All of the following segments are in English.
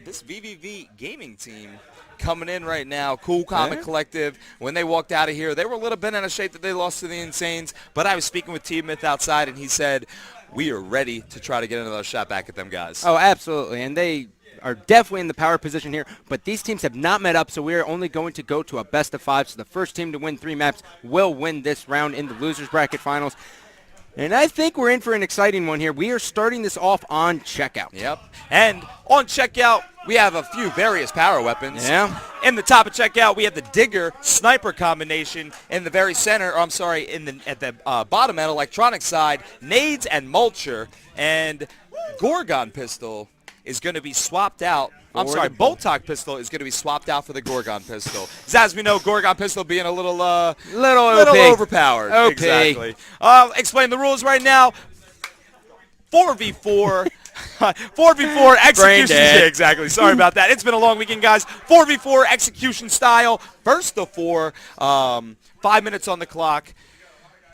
This vVv gaming team coming in right now, Cool Comic Collective. When they walked out of here, they were a little bit in a shape that they lost to the Insanes, but I was speaking with Team Myth outside, and he said, we are ready to try to get another shot back at them guys. Oh, absolutely, and they are definitely in the power position here, but these teams have not met up, so we are only going to go to a best of 5, so the first team to win 3 maps will win this round in the losers bracket finals. And I think we're in for an exciting one here. We are starting this off on checkout. Yep. And on checkout, we have a few various power weapons. Yeah. In the top of checkout, we have the Digger Sniper combination. In the very center, or I'm sorry, at the bottom end electronic side, Nades and Mulcher. And Gorgon Pistol is going to be swapped out. I'm sorry, Boltok Pistol is going to be swapped out for the Gorgon Pistol. As we know, Gorgon Pistol being a little overpowered. OP. Exactly. Explain the rules right now. 4v4. 4v4 execution. Yeah, exactly. Sorry about that. It's been a long weekend, guys. 4v4 execution style. First of 4. 5 minutes on the clock.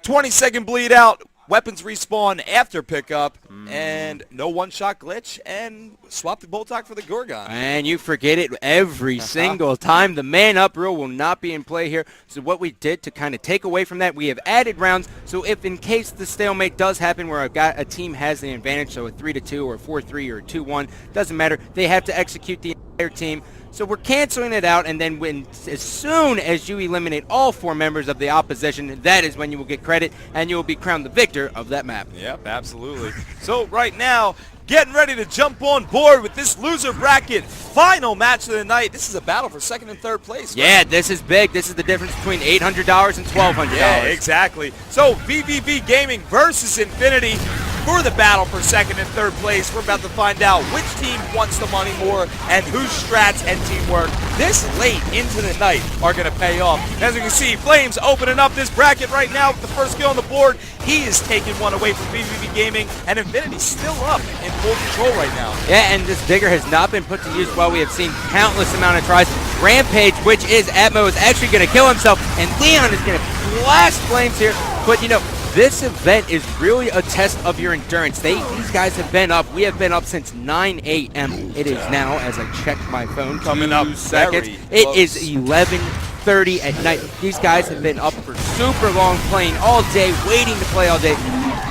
20-second bleed out. Weapons respawn after pickup, and no one-shot glitch, and swap the Boltok for the Gorgon. And you forget it every single time. The man-up rule will not be in play here. So what we did to kind of take away from that, we have added rounds. So if in case the stalemate does happen where a team has the advantage, so a 3-2 or a 4-3 or a 2-1, doesn't matter. They have to execute the entire team. So we're canceling it out, and then as soon as you eliminate all 4 members of the opposition, that is when you will get credit, and you will be crowned the victor of that map. Yep, absolutely. So right now, getting ready to jump on board with this loser bracket final match of the night. This is a battle for 2nd and 3rd place. Right? Yeah, this is big. This is the difference between $800 and $1,200. Yeah, exactly. So vVv Gaming versus Infinity for the battle for 2nd and 3rd place. We're about to find out which team wants the money more and whose strats and teamwork this late into the night are going to pay off. As you can see, Flames opening up this bracket right now with the first kill on the board. He is taking one away from vVv Gaming, and Infinity's still up in full control right now. Yeah, and this Digger has not been put to use well. We have seen countless amount of tries. Rampage, which is Atmo, is actually going to kill himself, and Leon is going to blast Flames here. But, you know, this event is really a test of your endurance. These guys have been up. We have been up since 9 a.m. It is now, as I check my phone, coming up seconds. It is 11:30 at night. These guys have been up for super long, playing all day, waiting to play all day.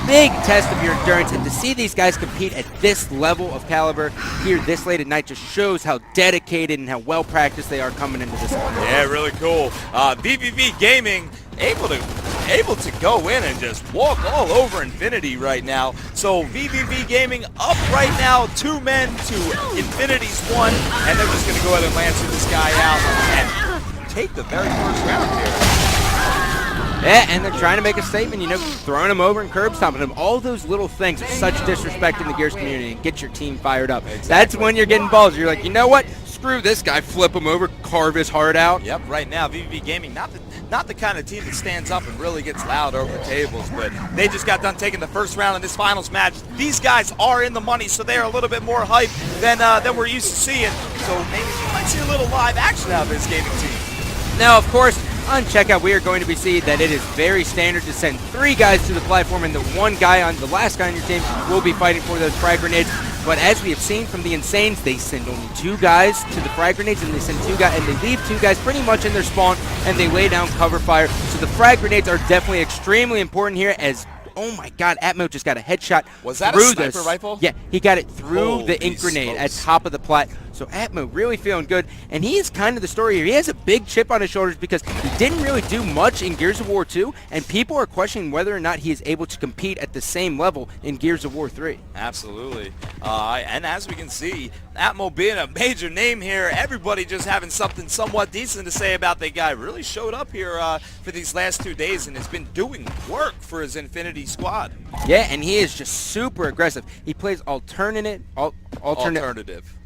Big test of your endurance, and to see these guys compete at this level of caliber here this late at night just shows how dedicated and how well practiced they are coming into this one. Yeah, really cool. vVv Gaming able to go in and just walk all over Infinity right now. So vVv Gaming up right now, 2 men to Infinity's 1, and they're just going to go ahead and Lancer this guy out and take the very first round here. Yeah, and they're trying to make a statement, you know, throwing him over and curb stomping him. All those little things are such disrespect in the Gears community and get your team fired up. Exactly. That's when you're getting balls. You're like, you know what? Screw this guy. Flip him over, carve his heart out. Yep, right now, vVv Gaming, not the kind of team that stands up and really gets loud over tables, but they just got done taking the first round in this finals match. These guys are in the money, so they are a little bit more hype than we're used to seeing. So maybe you might see a little live action out of this gaming team. Now, of course, on checkout, we are going to be seeing that it is very standard to send 3 guys to the platform, and the last guy on your team will be fighting for those frag grenades. But as we have seen from the Insanes, they send only 2 guys to the frag grenades, and they send 2 guys, and they leave 2 guys pretty much in their spawn, and they lay down cover fire. So the frag grenades are definitely extremely important here, as oh my God, Atmo just got a headshot. Was that a sniper rifle? Yeah, he got it through the ink grenade at top of the plat. So Atmo really feeling good, and he is kind of the story here. He has a big chip on his shoulders because he didn't really do much in Gears of War 2, and people are questioning whether or not he is able to compete at the same level in Gears of War 3. Absolutely. And as we can see, Atmo being a major name here, everybody just having something somewhat decent to say about the guy. Really showed up here for these last 2 days and has been doing work for his Infinity squad. Yeah, and he is just super aggressive. He plays alternative.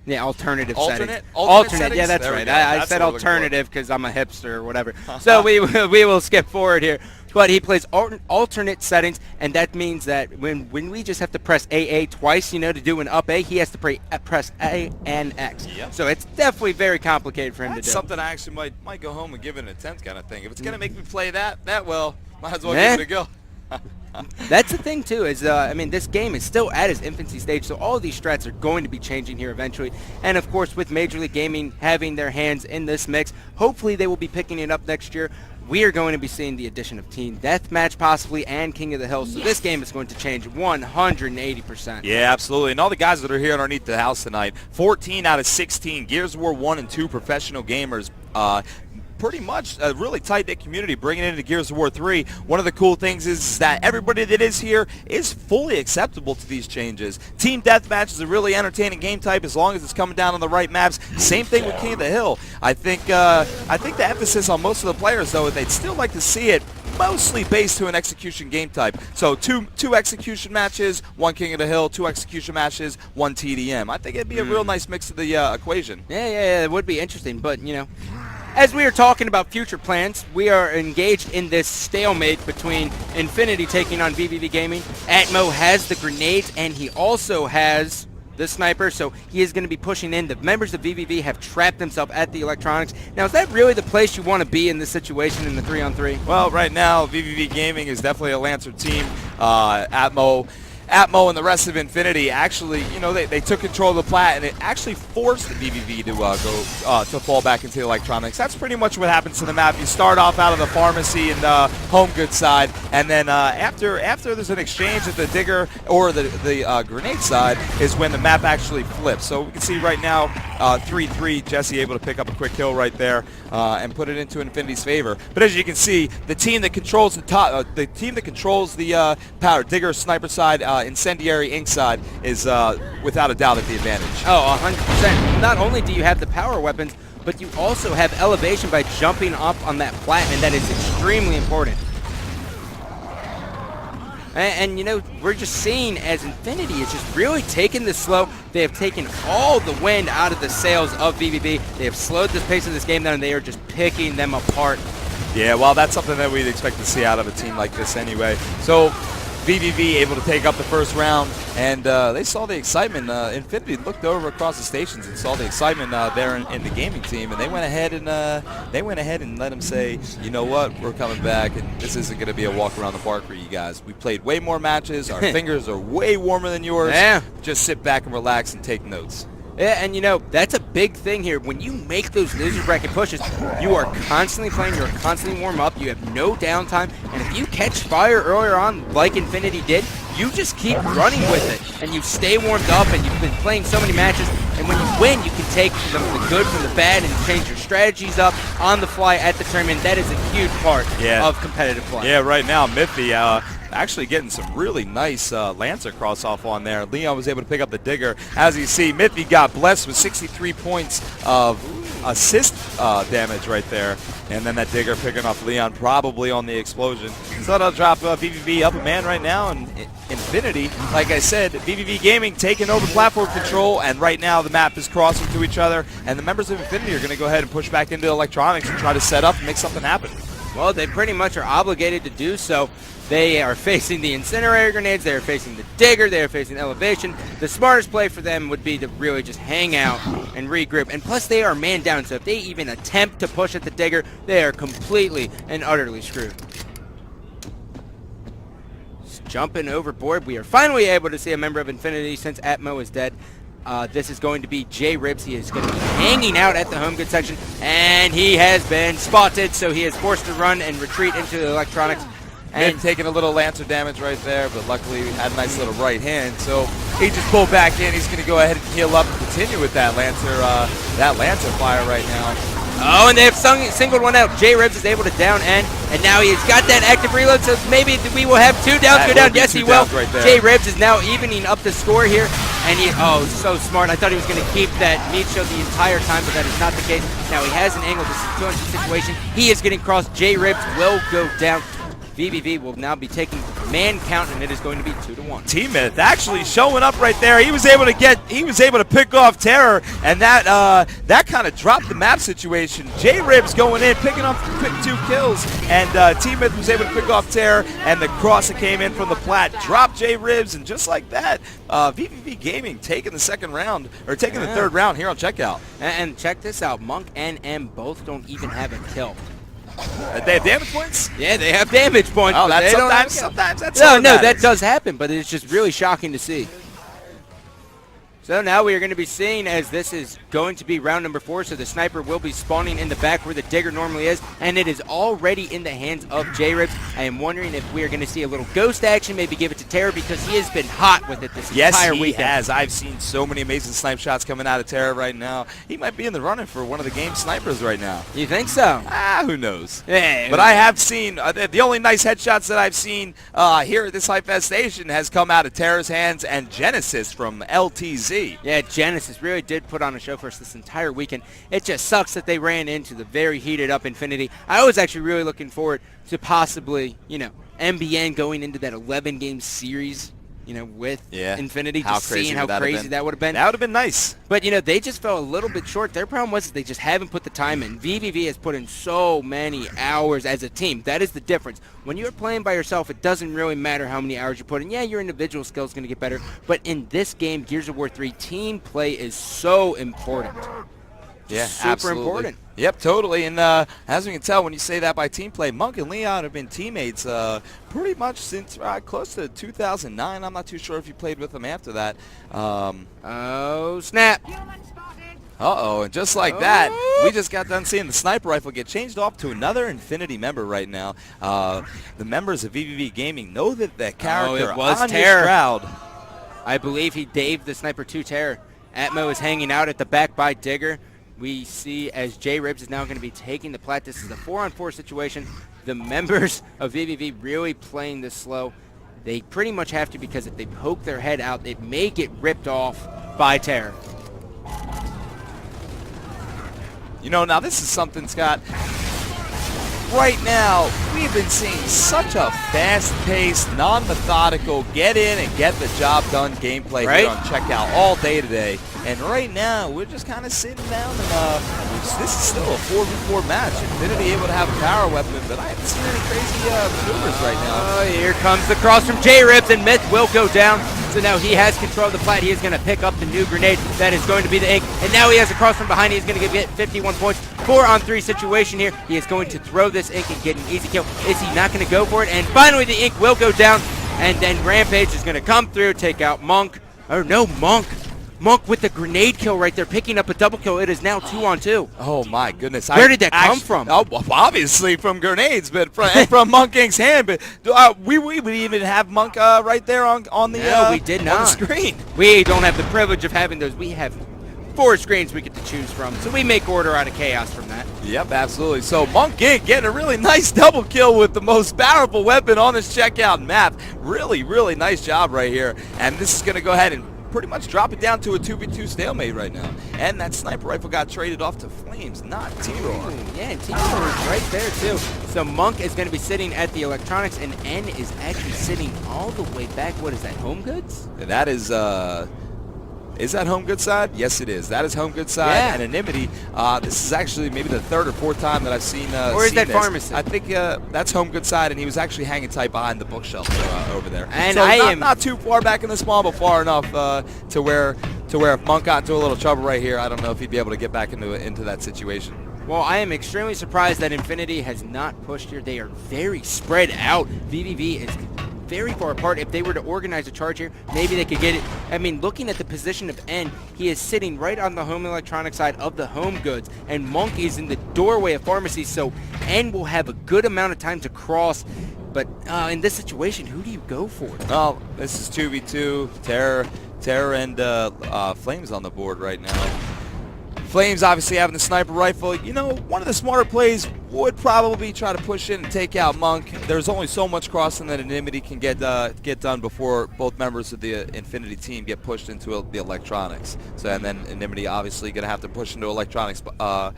Yeah, alternative settings. Alternate, yeah, that's right. I said alternative because I'm a hipster or whatever. So we will skip forward here. But he plays alternate settings, and that means that when we just have to press AA twice, you know, to do an up A, he has to press A and X. Yep. So it's definitely very complicated for him to do. That's something I actually might go home and give it an attempt kind of thing. If it's going to make me play that well, might as well give it a go. That's the thing too, is I mean, this game is still at its infancy stage, so all of these strats are going to be changing here eventually. And of course, with Major League Gaming having their hands in this mix, hopefully they will be picking it up next year. We are going to be seeing the addition of Team Deathmatch possibly and King of the Hill, so this game is going to change 180%. Yeah, absolutely. And all the guys that are here underneath the house tonight, 14 out of 16 Gears of War 1 and 2 professional gamers. Pretty much a really tight-knit community bringing it into Gears of War 3. One of the cool things is that everybody that is here is fully acceptable to these changes. Team Deathmatch is a really entertaining game type as long as it's coming down on the right maps. Same thing with King of the Hill. I think the emphasis on most of the players, though, they'd still like to see it mostly based to an execution game type. So two execution matches, one King of the Hill, 2 execution matches, 1 TDM. I think it'd be a real nice mix of the equation. Yeah, it would be interesting, but, you know, as we are talking about future plans, we are engaged in this stalemate between Infinity taking on vVv Gaming. Atmo has the grenades, and he also has the sniper, so he is going to be pushing in. The members of vVv have trapped themselves at the electronics. Now, is that really the place you want to be in this situation in the 3-on-3? Well, right now, vVv Gaming is definitely a Lancer team. Atmo and the rest of Infinity actually, you know, they took control of the plat, and it actually forced the vVv to fall back into the electronics. That's pretty much what happens to the map. You start off out of the pharmacy and home goods side, and then after there's an exchange at the digger or the grenade side is when the map actually flips. So we can see right now 3-3, Jesse able to pick up a quick kill right there and put it into Infinity's favor. But as you can see, the team that controls the power digger sniper side, incendiary ink side is without a doubt at the advantage. Oh, 100%. Not only do you have the power weapons, but you also have elevation by jumping up on that plat, and that is extremely important. And you know, we're just seeing as Infinity is just really taking this slow. They have taken all the wind out of the sails of vVv. They have slowed the pace of this game down, and they are just picking them apart. Yeah, well, that's something that we'd expect to see out of a team like this anyway. So vVv able to take up the first round, and they saw the excitement. Infinity looked over across the stations and saw the excitement there in the gaming team, and they went ahead and let them say, you know what, we're coming back, and this isn't going to be a walk around the park for you guys. We played way more matches. Our fingers are way warmer than yours. Yeah. Just sit back and relax and take notes. Yeah, and you know, that's a big thing here. When you make those loser bracket pushes, you are constantly playing, you're constantly warm up, you have no downtime, and if you catch fire earlier on like Infinity did, you just keep running with it, and you stay warmed up, and you've been playing so many matches, and when you win, you can take the good from the bad and change your strategies up on the fly at the tournament. That is a huge part of competitive play. Yeah, right now, Miffy actually getting some really nice Lancer cross off on there. Leon was able to pick up the digger. As you see, Miffy got blessed with 63 points of assist damage right there. And then that digger picking off Leon probably on the explosion. So that'll drop vVv up a man right now. And Infinity, like I said, vVv Gaming taking over platform control. And right now the map is crossing to each other. And the members of Infinity are going to go ahead and push back into electronics and try to set up and make something happen. Well, they pretty much are obligated to do so. They are facing the incinerator grenades, they are facing the digger, they are facing elevation. The smartest play for them would be to really just hang out and regroup. And plus they are man down, so if they even attempt to push at the digger, they are completely and utterly screwed. Just jumping overboard, we are finally able to see a member of Infinity since Atmo is dead. This is going to be J-Ribs. He is going to be hanging out at the home goods section, and he has been spotted, so he is forced to run and retreat into the electronics. And taking a little Lancer damage right there, but luckily he had a nice little right hand, so he just pulled back in. He's going to go ahead and heal up and continue with that Lancer fire right now. Oh, and they have singled one out. J-Ribs is able to down end, and now he's got that active reload, so maybe we will have 2 downs go down. Yes, he will. Right, J-Ribs is now evening up the score here, and he, so smart. I thought he was going to keep that meat show the entire time, but that is not the case. Now he has an angle. This is a 200 situation. He is getting crossed. J-Ribs will go down. vVv will now be taking man count, and it is going to be 2-1. T-Myth actually showing up right there. He was able to pick off Terror, and that kind of dropped the map situation. J-Ribs going in, picking up 2 kills, and T-Myth was able to pick off Terror, and the cross that came in from the plat dropped J-Ribs, and just like that, vVv Gaming taking the third round here on checkout. And check this out, Monk and M both don't even have a kill. They have damage points? Yeah, they have damage points. Oh, but that's they don't have sometimes that's No, all no, that that matters. does happen, but it's just really shocking to see. So now we are going to be seeing, as this is going to be round number 4, so the sniper will be spawning in the back where the digger normally is, and it is already in the hands of J-Ribs. I am wondering if we are going to see a little ghost action, maybe give it to Terra, because he has been hot with it this entire weekend. Yes, he has. I've seen so many amazing snipe shots coming out of Terra right now. He might be in the running for one of the game snipers right now. You think so? Who knows? Yeah, but I have seen, the only nice headshots that I've seen here at this Hypefestation has come out of Terra's hands and Genesis from LTZ. Yeah, Genesis really did put on a show for us this entire weekend. It just sucks that they ran into the very heated up Infinity. I was actually really looking forward to possibly, MBN going into that 11-game series, with Infinity, just seeing how crazy that would have been. That would have been nice. But, they just fell a little bit short. Their problem was they just haven't put the time in. vVv has put in so many hours as a team. That is the difference. When you're playing by yourself, it doesn't really matter how many hours you put in. Yeah, your individual skill is going to get better. But in this game, Gears of War 3, team play is so important. Yeah, super absolutely. important. Yep, totally. And as we can tell, when you say that by team play, Monk and Leon have been teammates pretty much since close to 2009. I'm not too sure if you played with them after that. Oh, snap. Uh-oh, and just like that, we just got done seeing the sniper rifle get changed off to another Infinity member right now. The members of vVv Gaming know that the character it was on Terra. this crowd. I believe he gave the sniper to Terra. Atmo is hanging out at the back by Digger. We see as J-Ribs is now going to be taking the plat. This is a 4-on-4 situation. The members of vVv really playing this slow. They pretty much have to, because if they poke their head out, it may get ripped off by Terra. Now this is something, Scott. Right now, we've been seeing such a fast-paced, non-methodical, get in and get the job done gameplay here on Checkout all day today. And right now, we're just kind of sitting down, and this is still a 4v4 match. Infinity able to have a power weapon, but I haven't seen any crazy maneuvers right now. Oh, here comes the cross from J-Ribs, and Myth will go down. So now he has control of the plat. He is going to pick up the new grenade. That is going to be the ink. And now he has a cross from behind. He's going to get 51 points. 4-on-3 situation here. He is going to throw this ink and get an easy kill. Is he not going to go for it? And finally the ink will go down. And then Rampage is going to come through, take out Monk. Or no, Monk. Monk with the grenade kill right there, picking up a double kill. It is now 2-on-2. Oh my goodness! Where did that come from? Oh, obviously from grenades, but from Monk Ink's hand. But we would even have Monk right there on the no, we did not. on the screen. We don't have the privilege of having those. We have 4 screens we get to choose from, so we make order out of chaos from that. Yep, absolutely. So Monk Ink getting a really nice double kill with the most powerful weapon on this checkout map. Really, really nice job right here. And this is going to go ahead and pretty much drop it down to a 2v2 stalemate right now. And that sniper rifle got traded off to Flames, not T-Roar. Yeah, and T-Roar is right there too. So Monk is going to be sitting at the electronics, and N is actually sitting all the way back. What is that, Home Goods? That is that Home Goods side? Yes, it is. That is Home Goods side. Yeah. And Anonymity, this is actually maybe the 3rd or 4th time that I've seen Or is that this. Pharmacy? I think that's Home Goods side, and he was actually hanging tight behind the bookshelf over there. And so I not, am not too far back in the spawn, but far enough to where if Monk got into a little trouble right here, I don't know if he'd be able to get back into that situation. Well, I am extremely surprised that Infinity has not pushed here. They are very spread out. vVv is very far apart. If they were to organize a charge here, maybe they could get it. I mean, looking at the position of N, he is sitting right on the home electronic side of the Home Goods, and Monk is in the doorway of Pharmacy, so N will have a good amount of time to cross. But in this situation, who do you go for? Oh, this is 2v2. Terra and Flames on the board right now. Flames obviously having the sniper rifle. One of the smarter plays would probably try to push in and take out Monk. There's only so much crossing that Anonymity can get done before both members of the Infinity team get pushed into the electronics. So, and then Anonymity obviously going to have to push into electronics, to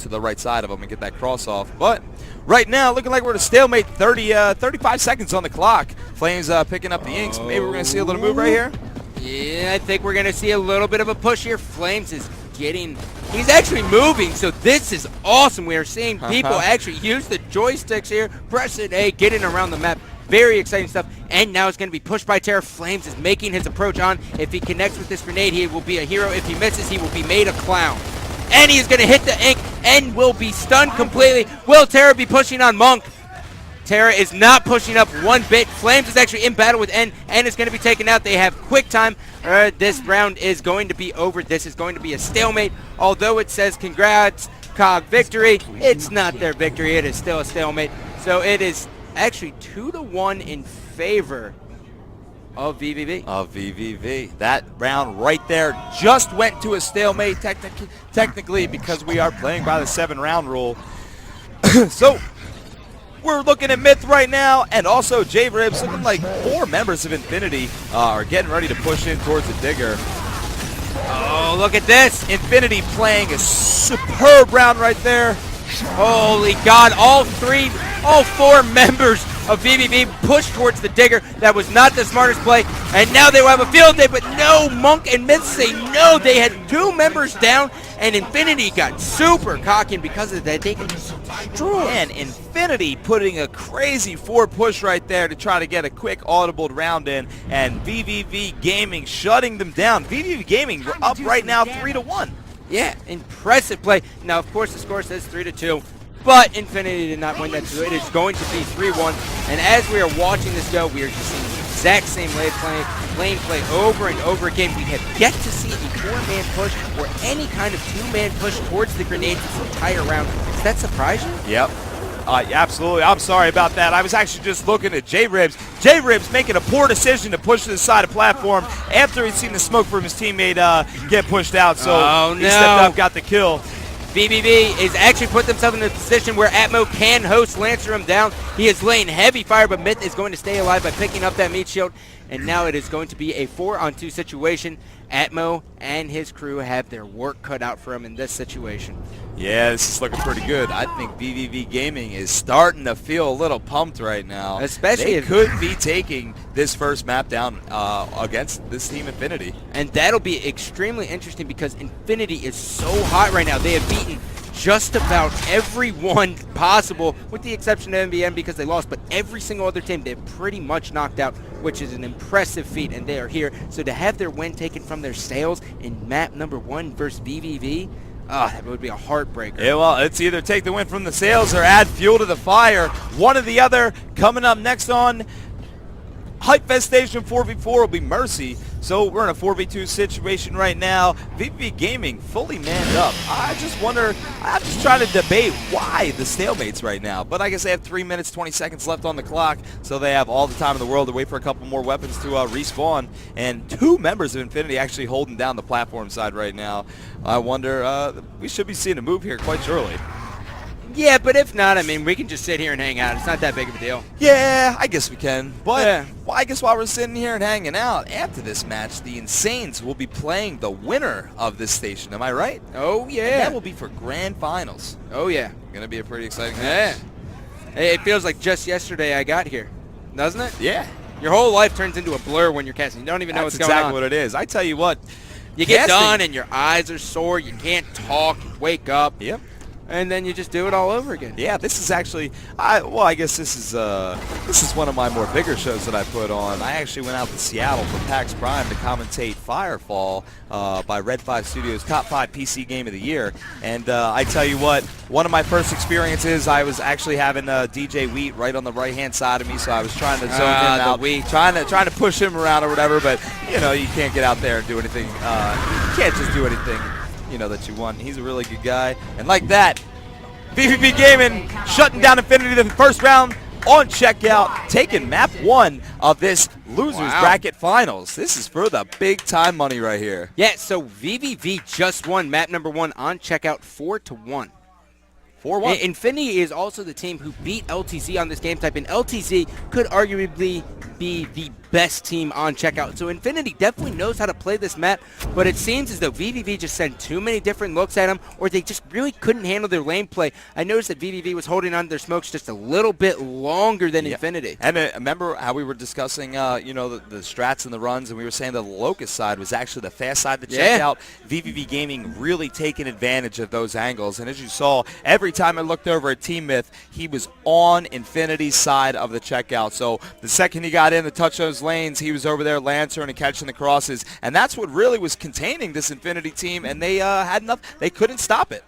the right side of them and get that cross off. But right now, looking like we're at a stalemate. 35 seconds on the clock. Flames picking up the inks. Maybe we're going to see a little move right here. Yeah, I think we're going to see a little bit of a push here. Flames is he's actually moving, so this is awesome. We are seeing people actually use the joysticks here, pressing A, getting around the map. Very exciting stuff. And now it's going to be pushed by Terra. Flames is making his approach on. If he connects with this grenade, he will be a hero. If he misses, he will be made a clown. and he's going to hit the ink and will be stunned completely. Will Terra be pushing on Monk? Terra is not pushing up one bit. Flames is actually in battle with N and is going to be taken out. They have quick time. This round is going to be over. This is going to be a stalemate. Although it says congrats, COG victory, it's not their victory. It is still a stalemate. So it is actually 2-1 in favor of vVv. Of vVv. That round right there just went to a stalemate technically because we are playing by the 7-round rule. So we're looking at Myth right now, and also J-Ribs looking like 4 members of Infinity are getting ready to push in towards the Digger. Oh, look at this. Infinity playing a superb round right there. Holy God, all 4 members of vVv pushed towards the Digger. That was not the smartest play, and now they will have a field day, but no, Monk and Myth say no. They had 2 members down, and Infinity got super cocky, and because of that, they can just destroy. And Infinity putting a crazy 4 push right there to try to get a quick audible round in, and vVv Gaming shutting them down. vVv Gaming up right now 3-1. Yeah, impressive play. Now, of course, the score says 3-2, but Infinity did not win that, so it is going to be 3-1. And as we are watching this go, we are just seeing the exact same lane play over and over again. We have yet to see a 4-man push or any kind of 2-man push towards the grenades this entire round. Does that surprise you? Yep. Absolutely. I'm sorry about that. I was actually just looking at J-Ribs. J-Ribs making a poor decision to push to the side of platform after he'd seen the smoke from his teammate get pushed out. So he stepped up, got the kill. vVv is actually put themselves in a position where Atmo can host Lancer him down. He is laying heavy fire, but Myth is going to stay alive by picking up that meat shield. And now it is going to be a 4-on-2 situation. Atmo and his crew have their work cut out for him in this situation. Yeah, this is looking pretty good. I think vVv Gaming is starting to feel a little pumped right now. Especially they could be taking this first map down against this team Infinity. And that'll be extremely interesting because Infinity is so hot right now. They have beaten just about everyone possible, with the exception of MBM because they lost, but every single other team they've pretty much knocked out, which is an impressive feat, and they are here. So to have their win taken from their sails in map number 1 versus vVv, that would be a heartbreaker. Yeah, well, it's either take the win from the sails or add fuel to the fire. One or the other. Coming up next on Hypefestation 4v4 will be Mercy. So we're in a 4v2 situation right now. vVv Gaming fully manned up. I just wonder, I'm just trying to debate why the stalemates right now. But I guess they have 3 minutes, 20 seconds left on the clock, so they have all the time in the world to wait for a couple more weapons to respawn. And 2 members of Infinity actually holding down the platform side right now. I wonder, we should be seeing a move here quite shortly. Yeah, but if not, I mean, we can just sit here and hang out. It's not that big of a deal. Yeah, I guess we can. But yeah. Well, I guess while we're sitting here and hanging out, after this match, the Insanes will be playing the winner of this station. Am I right? Oh, yeah. And that will be for grand finals. Oh, yeah. Going to be a pretty exciting match. Yeah. It feels like just yesterday I got here, doesn't it? Yeah. Your whole life turns into a blur when you're casting. You don't even know what's going on. That's exactly what it is. I tell you what. You get done and your eyes are sore. You can't talk. You wake up. Yep. And then you just do it all over again. Yeah, this is actually, I guess this is one of my more bigger shows that I put on. I actually went out to Seattle for PAX Prime to commentate Firefall by Red 5 Studios' top 5 PC game of the year. And I tell you what, one of my first experiences, I was actually having DJ Wheat right on the right-hand side of me, so I was trying to zone him out, trying to push him around or whatever. But you know, you can't get out there and do anything. You can't just do anything, you know, that you want. He's a really good guy, and like that, vVv Gaming shutting down Infinity the first round on checkout, taking map 1 of this losers bracket finals. This is for the big time money right here. Yeah, so vVv just won map number 1 on checkout 4-1. 4-1. Infinity is also the team who beat LTZ on this game type, and LTZ could arguably be the best team on checkout. So Infinity definitely knows how to play this map, but it seems as though vVv just sent too many different looks at them, or they just really couldn't handle their lane play. I noticed that vVv was holding on to their smokes just a little bit longer than Infinity. And remember how we were discussing, you know, the strats and the runs, and we were saying the Locust side was actually the fast side to check out. vVv Gaming really taking advantage of those angles, and as you saw, every time I looked over at Team Myth, he was on Infinity's side of the checkout. So the second he got in, the touch zones those lanes, he was over there Lantern and catching the crosses, and that's what really was containing this Infinity team, and they had enough. They couldn't stop it.